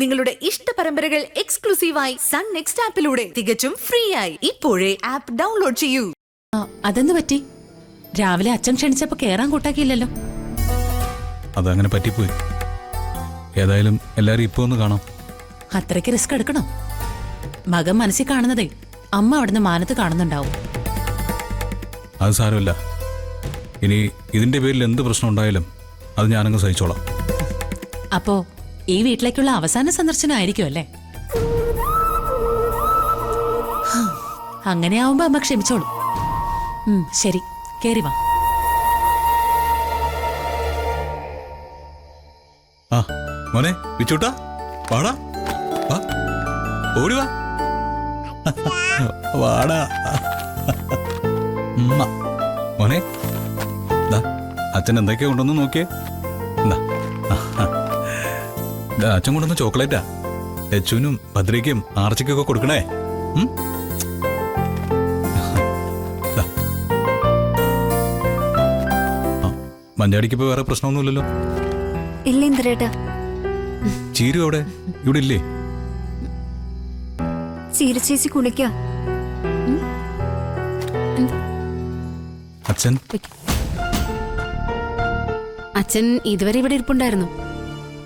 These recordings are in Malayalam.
നിങ്ങളുടെ ഇഷ്ട പരമ്പരകൾ എക്സ്ക്ലൂസീവായി സൺ നെക്സ്റ്റ് ആപ്പിലൂടെ തികച്ചും ഫ്രീ ആയി ഇപ്പോഴേ ആപ്പ് ഡൗൺലോഡ് ചെയ്യൂ. അതെന്ത് പറ്റി? രാവിലെ അച്ഛൻ ക്ഷണിച്ചപ്പോ കേറാൻ കൂട്ടാക്കിയില്ലല്ലോ. അതങ്ങനെ പറ്റിപ്പോയി. ഏതായാലും എല്ലാരും ഇപ്പൊ ഒന്ന് കാണാം. അത്രയ്ക്ക് റിസ്ക് എടുക്കണോ? മകൻ മനസ്സിൽ കാണുന്നതേ അമ്മ അവിടുന്ന് മാനത്ത് കാണുന്നുണ്ടാവും. അത് സാരമില്ല. ഇനി ഇതിന്റെ പേരിൽ എന്ത് പ്രശ്നം ഉണ്ടായാലും അത് ഞാനങ്ങ് സഹിച്ചോളാം. അപ്പോ ഈ വീട്ടിലേക്കുള്ള അവസാന സന്ദർശനമായിരിക്കും അല്ലേ? അങ്ങനെയാവുമ്പോ അമ്മ ക്ഷമിച്ചോളൂ. ശരി, കേറി വാ. ആ മോനെ വിച്ചൂട്ടാ, വാടാ, വാ, ഓടി വാ, വാടാ മോനെ. അച്ഛൻ എന്തൊക്കെയാ കൊണ്ടുവന്ന് നോക്കിയേ. അച്ഛൻ കൊണ്ടുവന്ന ചോക്ലേറ്റാ. ലച്ചുവിനും ഭദ്രയ്ക്കും ആർച്ചയ്ക്കൊക്കെ കൊടുക്കണേ. മഞ്ചാടിക്കിപ്പോ വേറെ പ്രശ്നമൊന്നുമില്ലല്ലോ? ഇല്ല ഇന്ദ്രേട്ടാ. ചീരു അവിടെ ഇവിടെ ഇല്ലേ? ചീരച്ചേച്ചി കുളിക്ക. അച്ഛൻ അച്ഛൻ ഇതുവരെ ഇവിടെ ഇരിപ്പുണ്ടായിരുന്നു.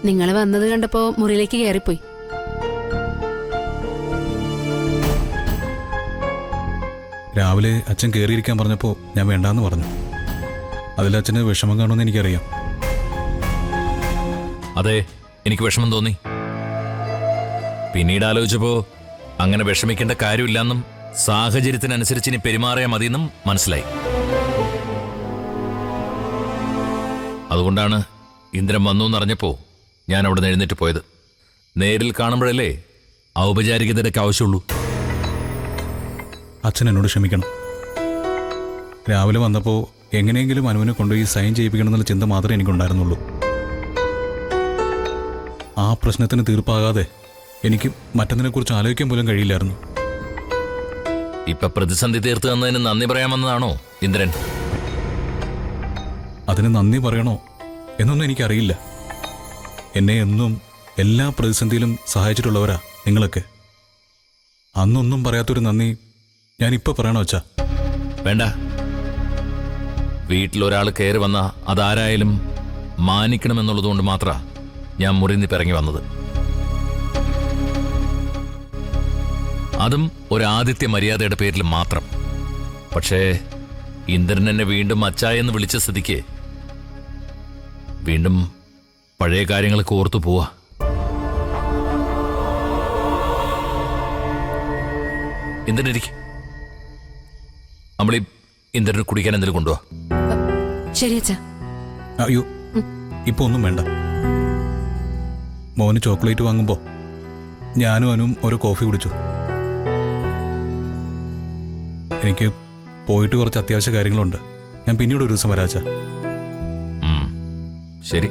നിങ്ങൾ വന്നത് കണ്ടപ്പോ മുറിയിലേക്ക് കയറിപ്പോയി. രാവിലെ അച്ഛൻ കയറിയിരിക്കാൻ പറഞ്ഞപ്പോ ഞാൻ വേണ്ടാന്ന് പറഞ്ഞു. അതിൽ അച്ഛന് വിഷമം കാണുമെന്ന് എനിക്കറിയാം. അതെ, എനിക്ക് വിഷമം തോന്നി. പിന്നീട് ആലോചിച്ചപ്പോ അങ്ങനെ വിഷമിക്കേണ്ട കാര്യമില്ലെന്നും സാഹചര്യത്തിനനുസരിച്ച് ഇനി പെരുമാറിയാൽ മതിയെന്നും മനസ്സിലായി. അതുകൊണ്ടാണ് ഇന്ദ്രൻ വന്നു എന്നറിഞ്ഞപ്പോ ഞാൻ അവിടെ നിന്ന് എഴുന്നേറ്റ് പോയത്. നേരിൽ കാണുമ്പോഴല്ലേ ഔപചാരികതയ്ക്ക് ആവശ്യമുള്ളൂ. അച്ഛൻ എന്നോട് ക്ഷമിക്കണം. രാവിലെ വന്നപ്പോൾ എങ്ങനെയെങ്കിലും അനുവിനെ കൊണ്ടുപോയി സൈൻ ചെയ്യിപ്പിക്കണം എന്നുള്ള ചിന്ത മാത്രമേ എനിക്കുണ്ടായിരുന്നുള്ളൂ. ആ പ്രശ്നത്തിന് തീർപ്പാകാതെ എനിക്ക് മറ്റൊന്നിനെക്കുറിച്ച് ആലോചിക്കാൻ പോലും കഴിയില്ലായിരുന്നു. ഇപ്പൊ പ്രതിസന്ധി തീർത്തു തന്നതിന് നന്ദി പറയാമെന്നതാണോ ഇന്ദ്രൻ? അതിന് നന്ദി പറയണോ എന്നൊന്നും എനിക്കറിയില്ല. എന്നെ എന്നും എല്ലാ പ്രതിസന്ധിയിലും സഹായിച്ചിട്ടുള്ളവരാ നിങ്ങളൊക്കെ. അന്നൊന്നും പറയാത്തൊരു നന്ദി ഞാനിപ്പോൾ പറയണോ അച്ഛാ? വേണ്ട. വീട്ടിലൊരാൾ കയറി വന്ന അതാരായാലും മാനിക്കണമെന്നുള്ളതുകൊണ്ട് മാത്രമാ ഞാൻ മുറിന്നി പിറങ്ങി വന്നത്. അതും ഒരു ആദിത്യ മര്യാദയുടെ പേരിൽ മാത്രം. പക്ഷേ ഇന്ദ്രൻ എന്നെ വീണ്ടും അച്ചായെന്ന് വിളിച്ച സ്ഥിതിക്ക് വീണ്ടും പഴയ കാര്യങ്ങളൊക്കെ ഓർത്തു പോവാ. ഇന്ദ്രനിരിക്കും. നമ്മളീ ഇന്ദ്രന് കുടിക്കാൻ എന്തെങ്കിലും കൊണ്ടുപോവാ. ശരി അച്ഛാ. അയ്യോ, ഇപ്പൊ ഒന്നും വേണ്ട. മോന് ചോക്ലേറ്റ് വാങ്ങുമ്പോ ഞാനും അനുവും ഒരു കോഫി കുടിച്ചു. എനിക്ക് പോയിട്ട് കുറച്ച് അത്യാവശ്യ കാര്യങ്ങളുണ്ട്. ഞാൻ പിന്നീട് ഒരു ദിവസം വരാച്ചാ. ശരി.